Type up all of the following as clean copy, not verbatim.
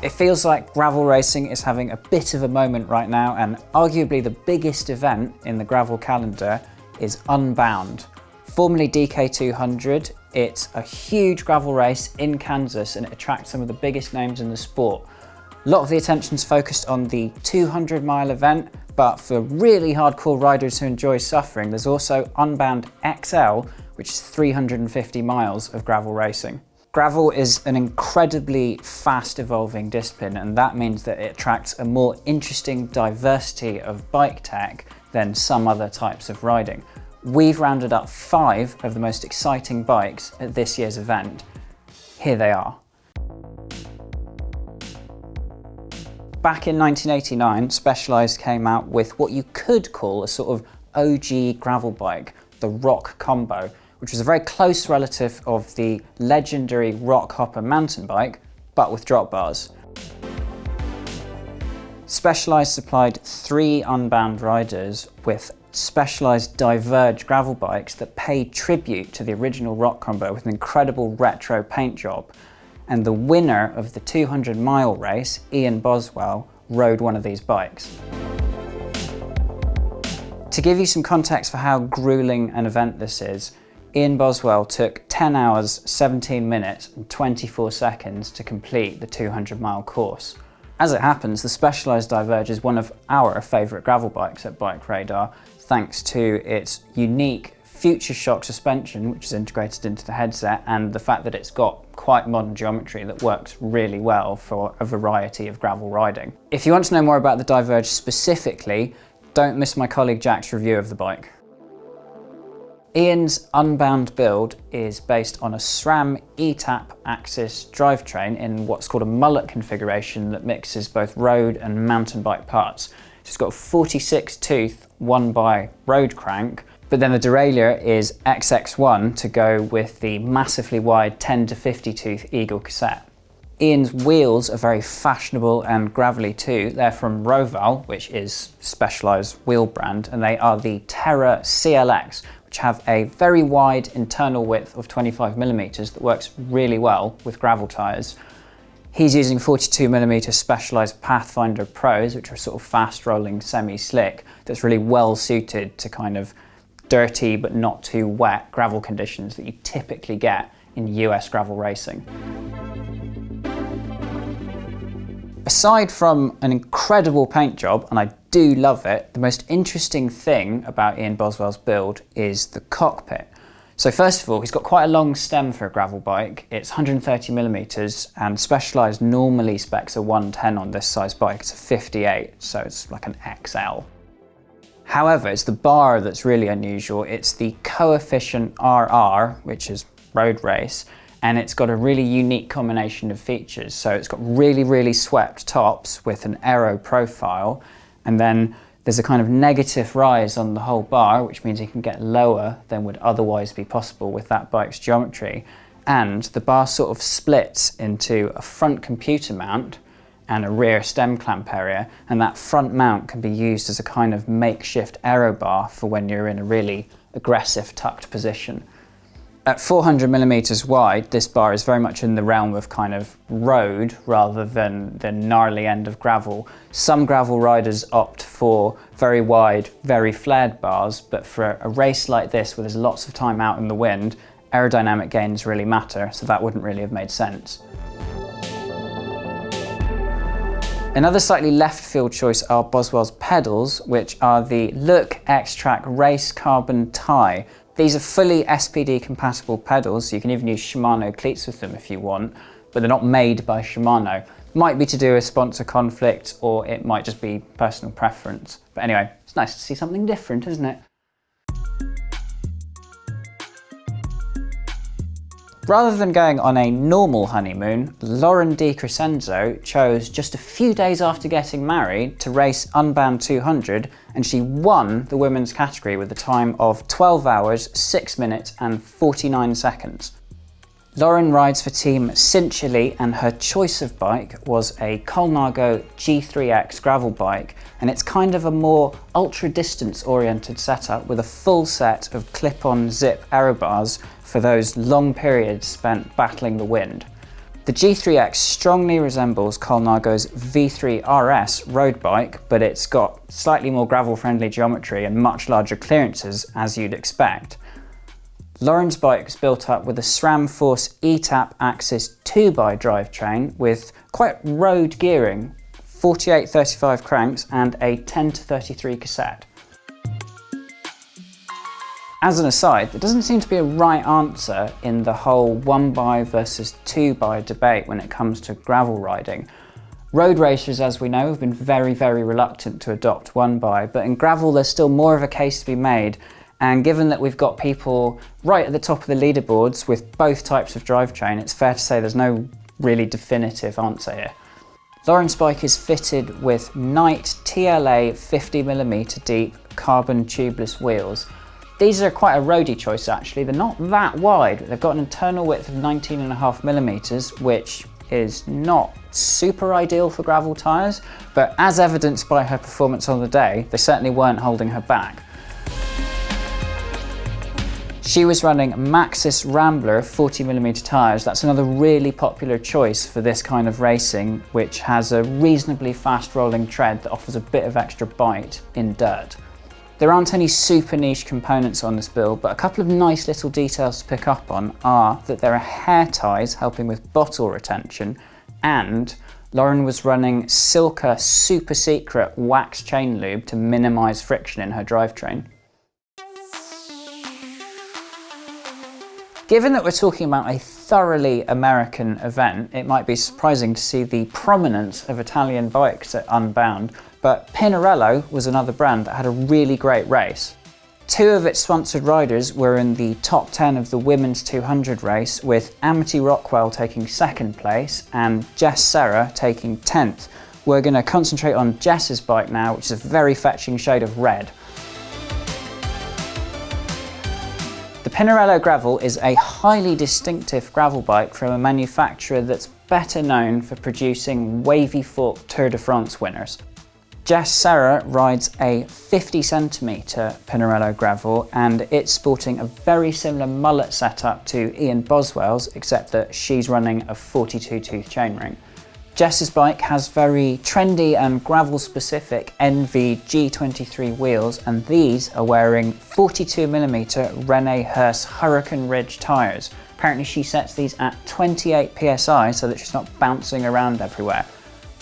It feels like gravel racing is having a bit of a moment right now, and arguably the biggest event in the gravel calendar is Unbound. Formerly DK200, it's a huge gravel race in Kansas and it attracts some of the biggest names in the sport. A lot of the attention's focused on the 200-mile event, but for really hardcore riders who enjoy suffering, there's also Unbound XL, which is 350 miles of gravel racing. Gravel is an incredibly fast evolving discipline, and that means that it attracts a more interesting diversity of bike tech than some other types of riding. We've rounded up 5 of the most exciting bikes at this year's event. Here they are. Back in 1989, Specialized came out with what you could call a sort of OG gravel bike, the Rock Combo, which was a very close relative of the legendary Rock Hopper mountain bike, but with drop bars. Specialized supplied 3 Unbound riders with Specialized Diverge gravel bikes that paid tribute to the original Rock Combo with an incredible retro paint job. And the winner of the 200-mile race, Boswell, rode one of these bikes. To give you some context for how grueling an event this is, Boswell took 10 hours, 17 minutes and 24 seconds to complete the 200-mile course. As it happens, the Specialized Diverge is one of our favourite gravel bikes at BikeRadar, thanks to its unique Future Shock suspension, which is integrated into the headset, and the fact that it's got quite modern geometry that works really well for a variety of gravel riding. If you want to know more about the Diverge specifically, don't miss my colleague Jack's review of the bike. Ian's Unbound build is based on a SRAM ETAP Axis drivetrain in what's called a mullet configuration that mixes both road and mountain bike parts. It's got a 46 tooth 1x road crank, but then the derailleur is XX1 to go with the massively wide 10 to 50 tooth Eagle cassette. Ian's wheels are very fashionable and gravelly too. They're from Roval, which is Specialized wheel brand, and they are the Cerra CLX, which have a very wide internal width of 25mm that works really well with gravel tyres. He's using 42mm Specialized Pathfinder Pros, which are sort of fast rolling semi-slick, that's really well suited to kind of dirty but not too wet gravel conditions that you typically get in US gravel racing. Aside from an incredible paint job, and I do love it, the most interesting thing about Ian Boswell's build is the cockpit. So first of all, he's got quite a long stem for a gravel bike. It's 130mm, and Specialized normally specs a 110 on this size bike. It's a 58, so it's like an XL. However, it's the bar that's really unusual. It's the Coefficient RR, which is road race, and it's got a really unique combination of features. So it's got really swept tops with an aero profile, and then there's a kind of negative rise on the whole bar, which means you can get lower than would otherwise be possible with that bike's geometry. And the bar sort of splits into a front computer mount and a rear stem clamp area, and that front mount can be used as a kind of makeshift aero bar for when you're in a really aggressive tucked position. At 400mm wide, this bar is very much in the realm of kind of road rather than the gnarly end of gravel. Some gravel riders opt for very wide, very flared bars, but for a race like this where there's lots of time out in the wind, aerodynamic gains really matter, so that wouldn't really have made sense. Another slightly left field choice are Boswell's pedals, which are the Look X-Track Race Carbon Tie. These are fully SPD compatible pedals, so you can even use Shimano cleats with them if you want, but they're not made by Shimano. Might be to do with sponsor conflict, or it might just be personal preference. But anyway, it's nice to see something different, isn't it? Rather than going on a normal honeymoon, Lauren di Crescenzo chose just a few days after getting married to race Unbound 200, and she won the women's category with a time of 12 hours, 6 minutes and 49 seconds. Lauren rides for Team Cinchili, and her choice of bike was a Colnago G3X gravel bike, and it's kind of a more ultra distance oriented setup with a full set of clip-on zip aero bars for those long periods spent battling the wind. The G3X strongly resembles Colnago's V3 RS road bike, but it's got slightly more gravel-friendly geometry and much larger clearances, as you'd expect. Lauren's bike was built up with a SRAM Force E-TAP Axis 2x drivetrain with quite road gearing, 48-35 cranks and a 10-33 cassette. As an aside, there doesn't seem to be a right answer in the whole 1x versus 2x debate when it comes to gravel riding. Road racers, as we know, have been very, very reluctant to adopt 1x, but in gravel there's still more of a case to be made, and given that we've got people right at the top of the leaderboards with both types of drivetrain, it's fair to say there's no really definitive answer here. Lauren's bike is fitted with Knight TLA 50mm deep carbon tubeless wheels. These are quite a roady choice actually. They're not that wide. They've got an internal width of 19.5mm, which is not super ideal for gravel tyres, but as evidenced by her performance on the day, they certainly weren't holding her back. She was running Maxxis Rambler 40mm tyres. That's another really popular choice for this kind of racing, which has a reasonably fast rolling tread that offers a bit of extra bite in dirt. There aren't any super niche components on this build, but a couple of nice little details to pick up on are that there are hair ties helping with bottle retention, and Lauren was running Silka super secret wax chain lube to minimise friction in her drivetrain. Given that we're talking about a thoroughly American event, it might be surprising to see the prominence of Italian bikes at Unbound, but Pinarello was another brand that had a really great race. Two of its sponsored riders were in the top 10 of the Women's 200 race, with Amity Rockwell taking second place and Jess Cerra taking 10th. We're going to concentrate on Jess's bike now, which is a very fetching shade of red. The Pinarello Gravel is a highly distinctive gravel bike from a manufacturer that's better known for producing wavy fork Tour de France winners. Jess Cerra rides a 50cm Pinarello Gravel, and it's sporting a very similar mullet setup to Ian Boswell's, except that she's running a 42-tooth chainring. Jess's bike has very trendy and gravel-specific NV G23 wheels, and these are wearing 42mm Rene Hurst Hurricane Ridge tyres. Apparently she sets these at 28 psi so that she's not bouncing around everywhere.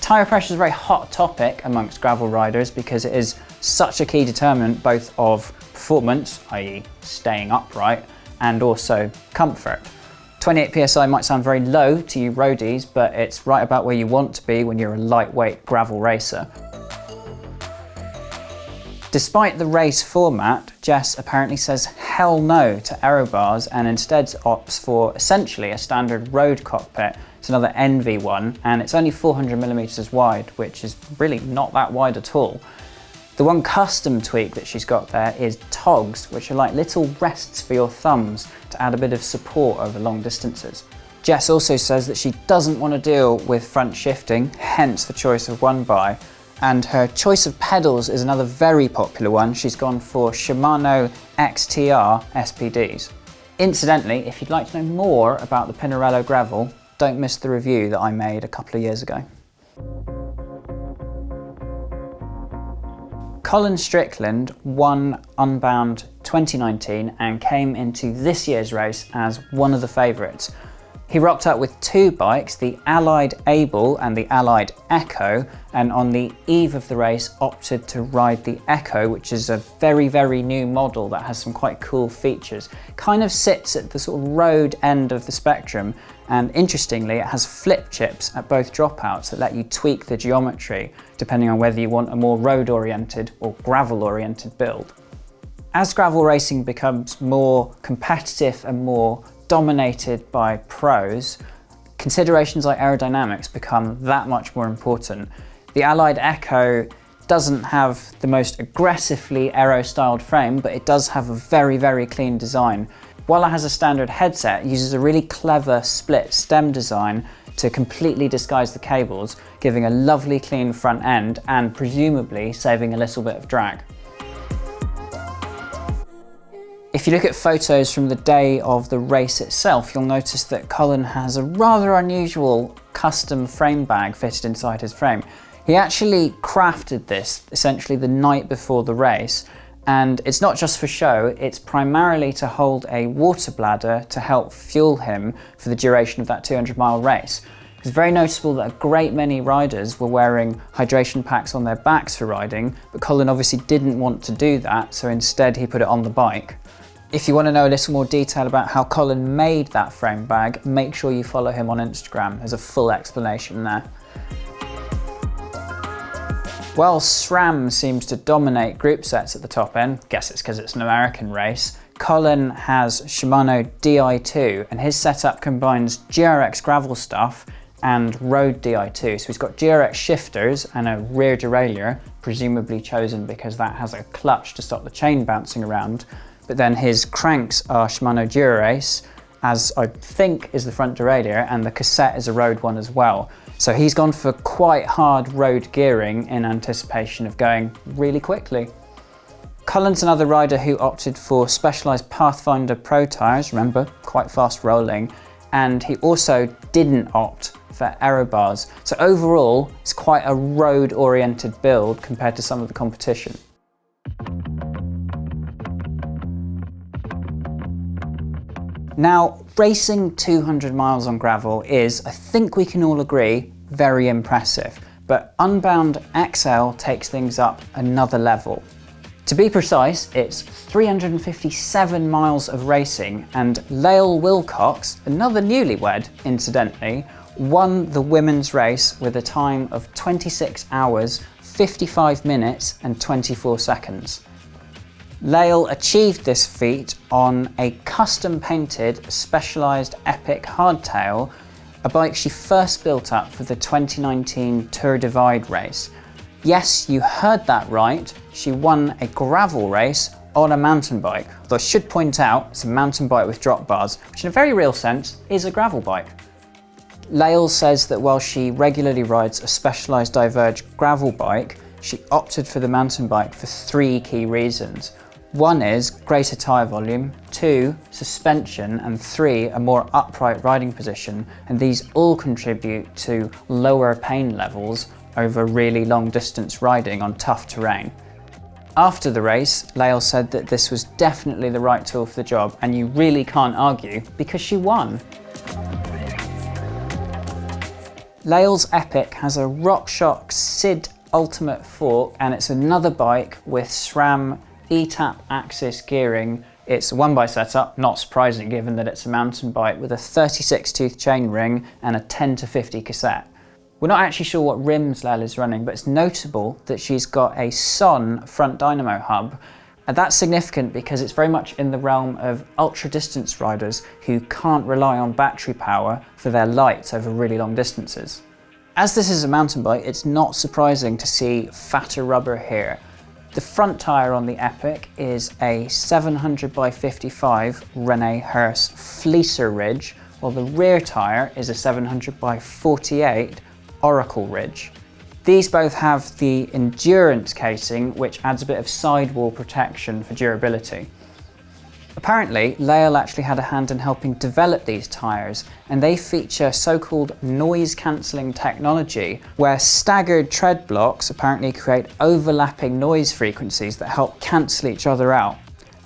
Tyre pressure is a very hot topic amongst gravel riders because it is such a key determinant both of performance, i.e. staying upright, and also comfort. 28 psi might sound very low to you roadies, but it's right about where you want to be when you're a lightweight gravel racer. Despite the race format, Jess apparently says hell no to aero bars and instead opts for essentially a standard road cockpit. It's another NV one, and it's only 400mm wide, which is really not that wide at all. The one custom tweak that she's got there is togs, which are like little rests for your thumbs to add a bit of support over long distances. Jess also says that she doesn't want to deal with front shifting, hence the choice of 1x, and her choice of pedals is another very popular one. She's gone for Shimano XTR SPDs. Incidentally, if you'd like to know more about the Pinarello Gravel, don't miss the review that I made a couple of years ago. Colin Strickland won Unbound 2019 and came into this year's race as one of the favourites. He rocked up with two bikes, the Allied Able and the Allied Echo, and on the eve of the race opted to ride the Echo, which is a very, very new model that has some quite cool features. Kind of sits at the sort of road end of the spectrum, and interestingly it has flip chips at both dropouts that let you tweak the geometry depending on whether you want a more road-oriented or gravel-oriented build. As gravel racing becomes more competitive and more dominated by pros, considerations like aerodynamics become that much more important. The Allied Echo doesn't have the most aggressively aero-styled frame, but it does have a very, very clean design. While it has a standard headset, it uses a really clever split stem design to completely disguise the cables, giving a lovely clean front end and presumably saving a little bit of drag. If you look at photos from the day of the race itself, you'll notice that Colin has a rather unusual custom frame bag fitted inside his frame. He actually crafted this essentially the night before the race, and it's not just for show, it's primarily to hold a water bladder to help fuel him for the duration of that 200-mile race. It's very noticeable that a great many riders were wearing hydration packs on their backs for riding, but Colin obviously didn't want to do that, so instead he put it on the bike. If you want to know a little more detail about how Colin made that frame bag, make sure you follow him on Instagram. There's a full explanation there. While SRAM seems to dominate group sets at the top end, guess it's because it's an American race, Colin has Shimano Di2, and his setup combines GRX gravel stuff and road Di2. So he's got GRX shifters and a rear derailleur, presumably chosen because that has a clutch to stop the chain bouncing around. But then his cranks are Shimano Dura-Ace, as I think is the front derailleur, and the cassette is a road one as well. So he's gone for quite hard road gearing in anticipation of going really quickly. Colin's another rider who opted for Specialized Pathfinder Pro tyres, remember, quite fast rolling, and he also didn't opt for aero bars. So overall, it's quite a road-oriented build compared to some of the competition. Now, racing 200 miles on gravel is, I think we can all agree, very impressive, but Unbound XL takes things up another level. To be precise, it's 357 miles of racing, and Lael Wilcox, another newlywed incidentally, won the women's race with a time of 26 hours, 55 minutes and 24 seconds. Lael achieved this feat on a custom painted Specialized Epic Hardtail, a bike she first built up for the 2019 Tour Divide race. Yes, you heard that right, she won a gravel race on a mountain bike, though I should point out it's a mountain bike with drop bars, which in a very real sense is a gravel bike. Lael says that while she regularly rides a Specialized Diverge gravel bike, she opted for the mountain bike for 3 key reasons. 1 is greater tyre volume, 2 suspension, and 3 a more upright riding position, and these all contribute to lower pain levels over really long distance riding on tough terrain. After the race, Lael said that this was definitely the right tool for the job, and you really can't argue because she won. Lael's Epic has a RockShox SID Ultimate fork, and it's another bike with SRAM E-tap axis gearing. It's a 1x setup, not surprising given that it's a mountain bike, with a 36 tooth chainring and a 10-50 cassette. We're not actually sure what rims Lael is running, but it's notable that she's got a Son front dynamo hub, and that's significant because it's very much in the realm of ultra distance riders who can't rely on battery power for their lights over really long distances. As this is a mountain bike, it's not surprising to see fatter rubber here. The front tyre on the Epic is a 700x55 Rene Herse Fleecer Ridge, while the rear tyre is a 700x48 Oracle Ridge. These both have the endurance casing, which adds a bit of sidewall protection for durability. Apparently, Lael actually had a hand in helping develop these tyres, and they feature so-called noise-cancelling technology, where staggered tread blocks apparently create overlapping noise frequencies that help cancel each other out.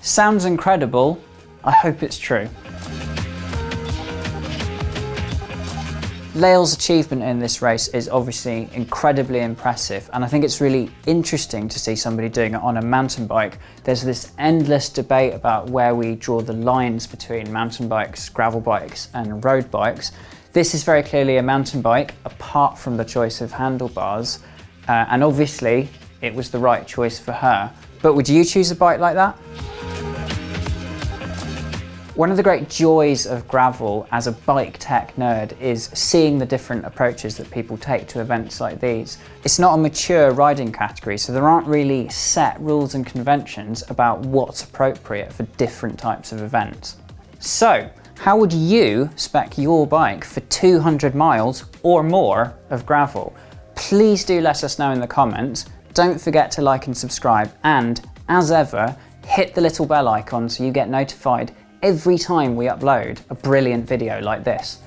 Sounds incredible. I hope it's true. Lael's achievement in this race is obviously incredibly impressive, and I think it's really interesting to see somebody doing it on a mountain bike. There's this endless debate about where we draw the lines between mountain bikes, gravel bikes and road bikes. This is very clearly a mountain bike, apart from the choice of handlebars, and obviously it was the right choice for her. But would you choose a bike like that? One of the great joys of gravel as a bike tech nerd is seeing the different approaches that people take to events like these. It's not a mature riding category, so there aren't really set rules and conventions about what's appropriate for different types of events. So, how would you spec your bike for 200 miles or more of gravel? Please do let us know in the comments. Don't forget to like and subscribe, and as ever, hit the little bell icon so you get notified every time we upload a brilliant video like this.